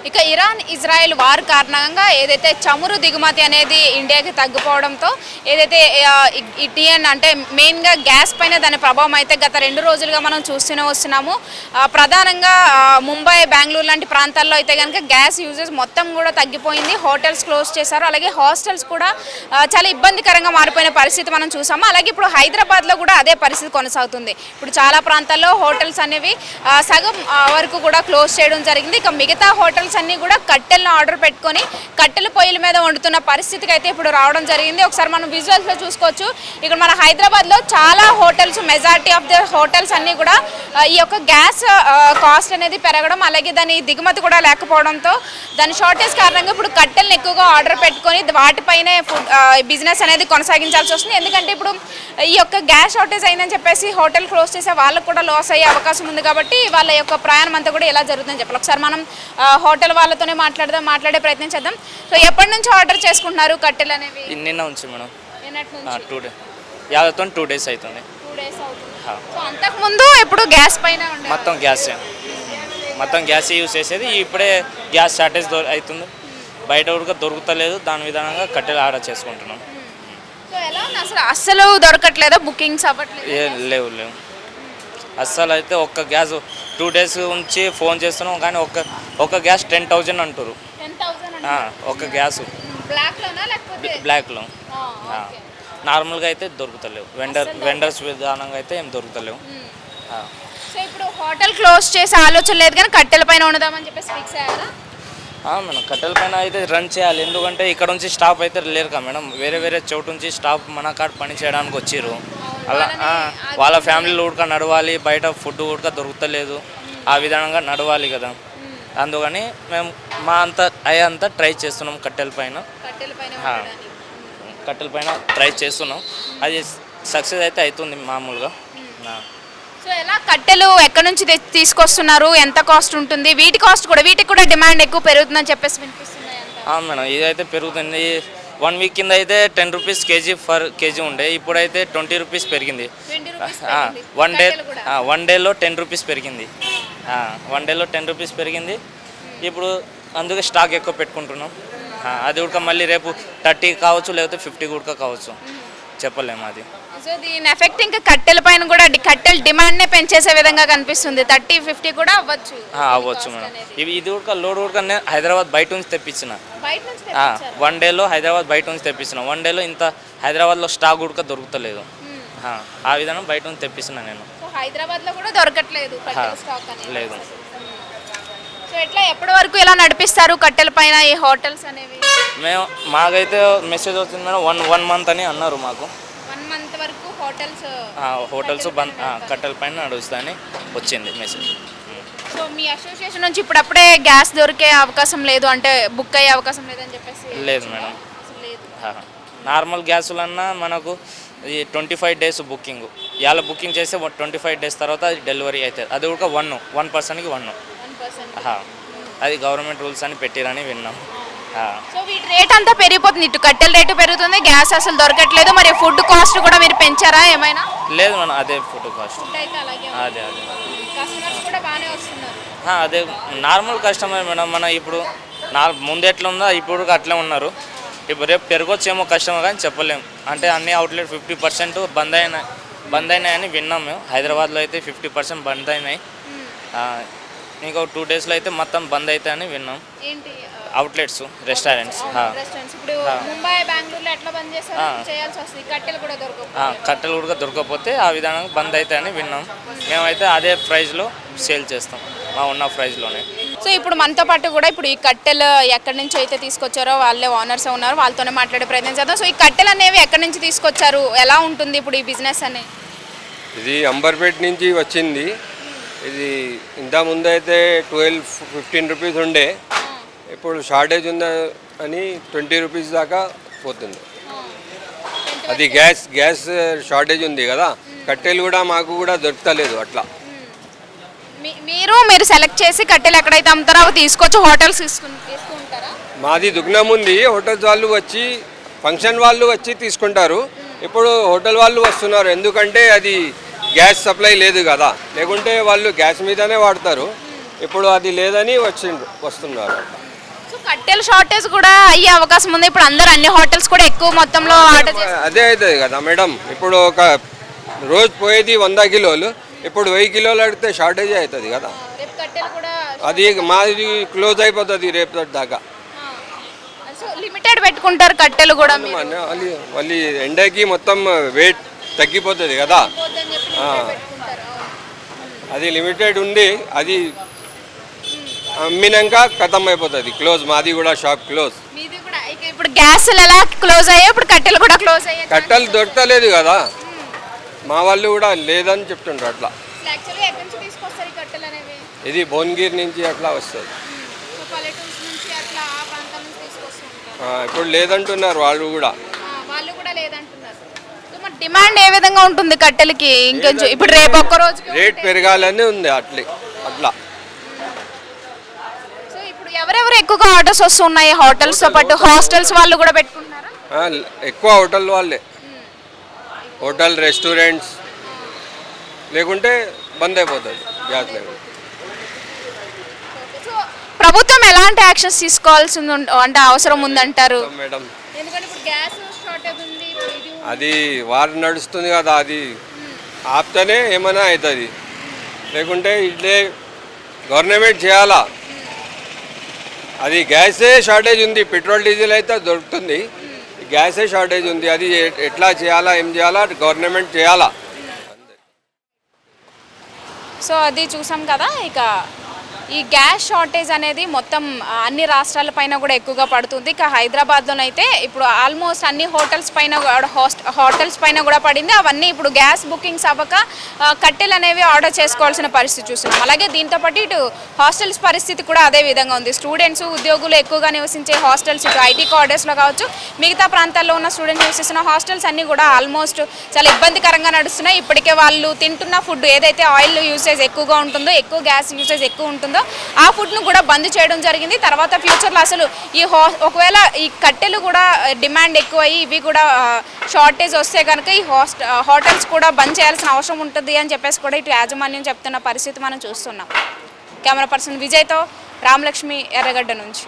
ఇక Iran Israel war కారణంగా ఏదైతే చమురు దిగుమతి అనేది ఇండియాకి తగ్గిపోవడంతో ఏదైతే ఇటిఎన్ అంటే మెయిన్గా గ్యాస్ పైన దాని ప్రభావం అయితే గత 2 రోజులుగా మనం చూస్తూనే వస్తున్నాము. ప్రధానంగా ముంబై, బెంగళూరు లాంటి ప్రాంతాల్లో అయితే కనుక గ్యాస్ యూజెస్ మొత్తం కూడా తగ్గిపోయింది. హోటల్స్ క్లోజ్ చేశారు. అలాగే హాస్టల్స్ కూడా చాలా ఇబ్బందికరంగా మారిపోయిన పరిస్థితి మనం చూసాము. అలాగే ఇప్పుడు హైదరాబాద్లో కూడా అదే పరిస్థితి కొనసాగుతుంది. ఇప్పుడు చాలా ప్రాంతాల్లో హోటల్స్ అనేవి సగం వరకు కూడా క్లోజ్ చేయడం జరిగింది. ఇక మిగతా హోటల్స్ అన్నీ కూడా కట్టెలను ఆర్డర్ పెట్టుకొని కట్టెల పొయ్యిల మీద వండుతున్న పరిస్థితికి అయితే ఇప్పుడు రావడం జరిగింది. ఒకసారి మనం విజువల్స్లో చూసుకోవచ్చు. ఇక్కడ మన హైదరాబాద్లో చాలా hotels, majority of the hotels అన్నీ కూడా ఈ యొక్క గ్యాస్ కాస్ట్ అనేది పెరగడం, అలాగే దాని దిగుమతి కూడా లేకపోవడంతో దాని షార్టేజ్ కారణంగా ఇప్పుడు కట్టెలను ఎక్కువగా ఆర్డర్ పెట్టుకొని వాటిపైనే బిజినెస్ అనేది కొనసాగించాల్సి వస్తుంది. ఎందుకంటే ఇప్పుడు ఈ యొక్క గ్యాస్ షార్టేజ్ అయిందని చెప్పేసి హోటల్ క్లోజ్ చేసే వాళ్ళకు కూడా లాస్ అయ్యే అవకాశం ఉంది. కాబట్టి వాళ్ళ యొక్క ప్రయాణం అంతా కూడా ఎలా జరుగుతుందని చెప్పాలి. ఒకసారి మనం హోటల్ వాళ్ళతోనే మాట్లాడే ప్రయత్నం చేద్దాం. సో ఎప్పటి నుంచి ఆర్డర్ చేసుకుంటున్నారు కట్టెలు అనేవి? నిన్న నుంచి మేడం. నిన్నటి నుంచి 2 డేస్ యాదతో 2 డేస్ అవుతుంది. 2 డేస్ అవుతుంది. సో అంతకుముందు ఎప్పుడు గ్యాస్ పైన మొత్తం గ్యాస్ యూజ్ చేసేది. ఇప్పుడే గ్యాస్ షార్టేజ్ అవుతుంది. బయట కూడా దొరుకుతలేదు. దాని విధానంగా కట్టెలు ఆర్డర్ చేసుకుంటున్నాం. సో ఎలా ఉంది అసలు దొరకట్లేదా? బుకింగ్స్ అవ్వట్లేదు? లేవు అస్సలు. అయితే ఒక్క గ్యాస్ 2 డేస్ ఉంచి ఫోన్ చేస్తున్నాం కానీ ఒక గ్యాస్ 10,000 అంటారు. ఒక గ్యాస్ బ్లాక్లో. నార్మల్గా అయితే దొరుకుతలేవు. వెండర్స్ విధానంగా అయితే ఏం దొరుకుతలేవు. సో ఇప్పుడు హోటల్ క్లోజ్ చేసే ఆలోచన లేదు కానీ కట్టెల పైన ఉండదామని చెప్పేసి ఫిక్స్ అయ్యారా? మేడం కట్టెల పైన అయితే రన్ చేయాలి. ఎందుకంటే ఇక్కడ నుంచి స్టాఫ్ అయితే లేరు కదా మేడం. వేరే చోటు నుంచి స్టాఫ్ మన కాడ పని చేయడానికి వచ్చిర్రు. అలా వాళ్ళ ఫ్యామిలీలు ఉడక నడవాలి. బయట ఫుడ్ ఉడక దొరుకుతలేదు. ఆ విధానంగా నడవాలి కదా. అందుకని మేము మా అంతా ట్రై చేస్తున్నాం కట్టెల పైన ట్రై చేస్తున్నాం. అది సక్సెస్ అయితే అవుతుంది మామూలుగా. సో ఎలా కట్టెలు ఎక్కడి నుంచి తీసుకొస్తున్నారు? ఎంత కాస్ట్ ఉంటుంది? వీటికి కూడా డిమాండ్ ఎక్కువ పెరుగుతుందని చెప్పేసి వినిపిస్తున్నాయి. మేడం ఇదైతే పెరుగుతుంది. 1 వీక్ కింద అయితే 10 రూపీస్ కేజీ ఉండే. ఇప్పుడైతే 20 రూపీస్ పెరిగింది. 1 డేలో 10 రూపీస్ పెరిగింది. 1 డేలో 10 రూపీస్ పెరిగింది. ఇప్పుడు అందుకే స్టాక్ ఎక్కువ పెట్టుకుంటున్నాం. అది కూడా మళ్ళీ రేపు 30 కావచ్చు, లేకపోతే 50 కూడా కావచ్చు, చెప్పలేము అది. సో దీని ఎఫెక్ట్ ఇంకా కట్టెల పైన కూడా కట్టెల డిమాండ్నే పెంచేసే విధంగా కనిపిస్తుంది. 30-50 కూడా అవ్వచ్చు మేడం. ఇది కూడా లోడ్ కూడా నేను హైదరాబాద్ బయట నుంచి తెప్పించిన. 1 డేలో హైదరాబాద్ బయట నుంచి తెప్పించిన. 1 డేలో ఇంత హైదరాబాద్లో స్టాక్ కూడా దొరుకుతలేదు. ఆ విధానం బయట నుంచి తెప్పించిన నేను. హైదరాబాద్లో కూడా దొరకట్లేదు లేదు. సో ఎట్లా ఎప్పటి వరకు ఇలా నడిపిస్తారు కట్టెల పైన ఈ హోటల్స్ అనేవి? మాకైతే మెసేజ్ వచ్చింది మేడం. 1 మంత్ అని అన్నారు మాకు. 1 మంత్ వరకు హోటల్స్ కట్టెల పైన నడుస్తాయని వచ్చింది మెసేజ్. సో మీ అసోసియేషన్ నుంచి ఇప్పుడప్పుడే గ్యాస్ దొరికే అవకాశం లేదు, అంటే బుక్ అయ్యే అవకాశం లేదని చెప్పేసి? లేదు మేడం. నార్మల్ గ్యాసులన్నా మనకు ఈ 25 డేస్ బుకింగ్. ఇవాళ బుకింగ్ చేస్తే 25 డేస్ తర్వాత అది డెలివరీ అవుతుంది. అది కూడా 1 పర్సన్కి 1. అది గవర్నమెంట్ రూల్స్ అని పెట్టిరని విన్నాం. సో వీటి రేట్ అంతా పెరిగిపోతుంది. ఇటు కట్టెల రేటు పెరుగుతుంది, గ్యాస్ అసలు దొరకట్లేదు. మరి ఫుడ్ కాస్ట్ కూడా మీరు పెంచారా ఏమైనా? లేదు మేడం, అదే ఫుడ్ కాస్ట్. అదే అదే నార్మల్ కస్టమర్ మేడం. మన ఇప్పుడు ముందు ఎట్లా ఉందో ఇప్పుడు అట్లే ఉన్నారు. ఇప్పుడు రేపు పెరగొచ్చేమో కస్టమర్ కానీ చెప్పలేము. అంటే అన్ని అవుట్లెట్ 50% బంద్ అయినాయని విన్నాం మేము. హైదరాబాద్లో అయితే 50% బంద్ అయినాయి. ఇంకో 2 డేస్లో అయితే మొత్తం బంద్ అవుతాయని విన్నాం. Outlets, restaurants. కట్టెలు కూడా దొరకకపోతే ఆ విధానంగా బంద్ అవుతాయని విన్నాం. మేమైతే అదే ప్రైస్లో సేల్ చేస్తాం, మా ఉన్న ప్రైస్లోనే. సో ఇప్పుడు మనతో పాటు కూడా ఇప్పుడు ఈ కట్టెలు ఎక్కడి నుంచి అయితే తీసుకొచ్చారో వాళ్ళే ఓనర్స్ ఉన్నారు, వాళ్ళతోనే మాట్లాడే ప్రయత్నం చేద్దాం. సో ఈ కట్టెలు అనేవి ఎక్కడి నుంచి తీసుకొచ్చారు? ఎలా ఉంటుంది ఇప్పుడు ఈ బిజినెస్ అనేది? ఇది అంబర్పేట నుంచి వచ్చింది. ఇది ఇంత ముందు అయితే 12-15 రూపీస్ ఉండే. ఇప్పుడు షార్టేజ్ ఉందా అని 20 రూపీస్ దాకా పోతుంది. అది గ్యాస్ షార్టేజ్ ఉంది కదా. కట్టెలు కూడా మాకు కూడా దొరుకుతలేదు. అట్లా మీరు సెలెక్ట్ చేసి కట్టెలు ఎక్కడైతే అమ్ముతారో అవి తీసుకొచ్చి హోటల్స్ తీసుకుంటారా? మాది దుగ్నం ఉంది. హోటల్స్ వాళ్ళు వచ్చి, ఫంక్షన్ వాళ్ళు వచ్చి తీసుకుంటారు. ఇప్పుడు హోటల్ వాళ్ళు వస్తున్నారు. ఎందుకంటే అది గ్యాస్ సప్లై లేదు కదా. లేకుంటే వాళ్ళు గ్యాస్ మీదనే వాడతారు. ఇప్పుడు అది లేదని వస్తున్నారు. సో కట్టెల షార్టేజ్ కూడా అయ్యే అవకాశం ఉంది. ఇప్పుడు అందరు అన్ని హోటల్స్ కూడా ఎక్కువ మొత్తంలో ఆర్డర్ చేస్తారు. అదే అవుతుంది కదా మేడం. ఇప్పుడు ఒక రోజు పోయేది 100 కిలోలు, ఇప్పుడు 1000 కిలోలు అడిగితే షార్టేజ్ అవుతుంది కదా. రేపు కట్టెలు కూడా అది మాది క్లోజ్ అయిపోతుంది రేపు దాకా. సో లిమిటెడ్ పెట్టుకుంటారు కట్టెలు కూడా మీరు. మళ్ళీ ఎండకి మొత్తం వెయిట్ తగ్గిపోతుంది కదా. పోద్దని చెప్పి limited పెట్టుకుంటారు. అది లిమిటెడ్ ఉండి అది అమ్మినాక ఖతం అయిపోతుంది, క్లోజ్. మాది కూడా షాప్ క్లోజ్. మీది కూడా ఇక ఇప్పుడు గ్యాస్ ఎలా క్లోజ్ అయ్యాయి, ఇప్పుడు కట్టెలు కూడా క్లోజ్ అయ్యాయి. కట్టెలు దొరకలేదు కదా, మా వాళ్ళు కూడా లేదని చెప్తుంటారు. అట్లా యాక్చువల్లీ ఎక్కడి నుంచి తీసుకొస్తారు ఈ కట్టెలు అనేవి? ఇది భువనగిరి నుంచి అట్లా వస్తుంది. సో పల్లెటూరు నుంచి అట్లా ఆ ప్రాంతం నుంచి తీసుకొస్తుంటారు. ఇప్పుడు లేదంటున్నారు వాళ్ళు కూడా. వాళ్ళు కూడా లేదంటున్నారు. సో మరి డిమాండ్ ఏ విధంగా ఉంటుంది కట్టెలకి? ఇంకొంచెం ఇప్పుడు రేపు ఒక్క రోజుకి రేట్ పెరగాలని ఉంది అట్లా. సో ఇప్పుడు ఎవరెవరు ఎక్కువగా ఆర్డర్స్ వస్తున్నాయి హోటల్స్తో పాటు హాస్టల్స్ వాళ్ళు కూడా పెట్టుకుంటున్నారా? ఎక్కువ హోటల్ వాళ్ళే, హోటల్ రెస్టారెంట్స్, లేకుంటే బంద్ అయిపోతుంది గ్యాస్ లేవు. సో ప్రభుత్వం ఎలాంటి యాక్షన్స్ తీసుకోవాల్సి అంటే అవసరం ఉందంటారు మేడం? ఎందుకంటే ఇప్పుడు గ్యాస్ షార్టేజ్ ఉంది, అది వార్ నడుస్తుంది కదా, అది ఆపితేనే ఏమైనా అవుతుంది, లేకుంటే ఇట్లే గవర్నమెంట్ చేయాలా. అది గ్యాసే షార్టేజ్ ఉంది, పెట్రోల్ డీజిల్ అయితే దొరుకుతుంది, గ్యాసే షార్టేజ్ ఉంది. అది ఎట్లా చేయాలా, ఏం చేయాలా, గవర్నమెంట్ చేయాలా. సో అది చూసాం కదా. ఇక ఈ గ్యాస్ షార్టేజ్ అనేది మొత్తం అన్ని రాష్ట్రాలపైన కూడా ఎక్కువగా పడుతుంది. ఇక హైదరాబాద్లోనైతే ఇప్పుడు ఆల్మోస్ట్ అన్ని హోటల్స్ పైన కూడా పడింది. అవన్నీ ఇప్పుడు గ్యాస్ బుకింగ్స్ అవ్వక కట్టెలు అనేవి ఆర్డర్ చేసుకోవాల్సిన పరిస్థితి చూస్తున్నాం. అలాగే దీంతోపాటు ఇటు హాస్టల్స్ పరిస్థితి కూడా అదే విధంగా ఉంది. స్టూడెంట్స్, ఉద్యోగులు ఎక్కువగా నివసించే హాస్టల్స్, ఇటు ఐటీ కారిడార్స్లో కావచ్చు, మిగతా ప్రాంతాల్లో ఉన్న స్టూడెంట్స్ నివసిస్తున్న హాస్టల్స్ అన్నీ కూడా ఆల్మోస్ట్ చాలా ఇబ్బందికరంగా నడుస్తున్నాయి. ఇప్పటికే వాళ్ళు తింటున్న ఫుడ్ ఏదైతే ఆయిల్ యూసేజ్ ఎక్కువగా ఉంటుందో, ఎక్కువ గ్యాస్ యూసేజ్ ఎక్కువ ఉంటుందో ఆ ఫుడ్ను కూడా బంద్ చేయడం జరిగింది. తర్వాత ఫ్యూచర్లో అసలు ఒకవేళ ఈ కట్టెలు కూడా డిమాండ్ ఎక్కువయ్యి ఇవి కూడా షార్టేజ్ వస్తే కనుక ఈ హోటల్స్ కూడా బంద్ చేయాల్సిన అవసరం ఉంటుంది అని చెప్పేసి కూడా ఇటు యాజమాన్యం చెప్తున్న పరిస్థితి మనం చూస్తున్నాం. కెమెరా పర్సన్ విజయ్తో రామలక్ష్మి, ఎర్రగడ్డ నుంచి.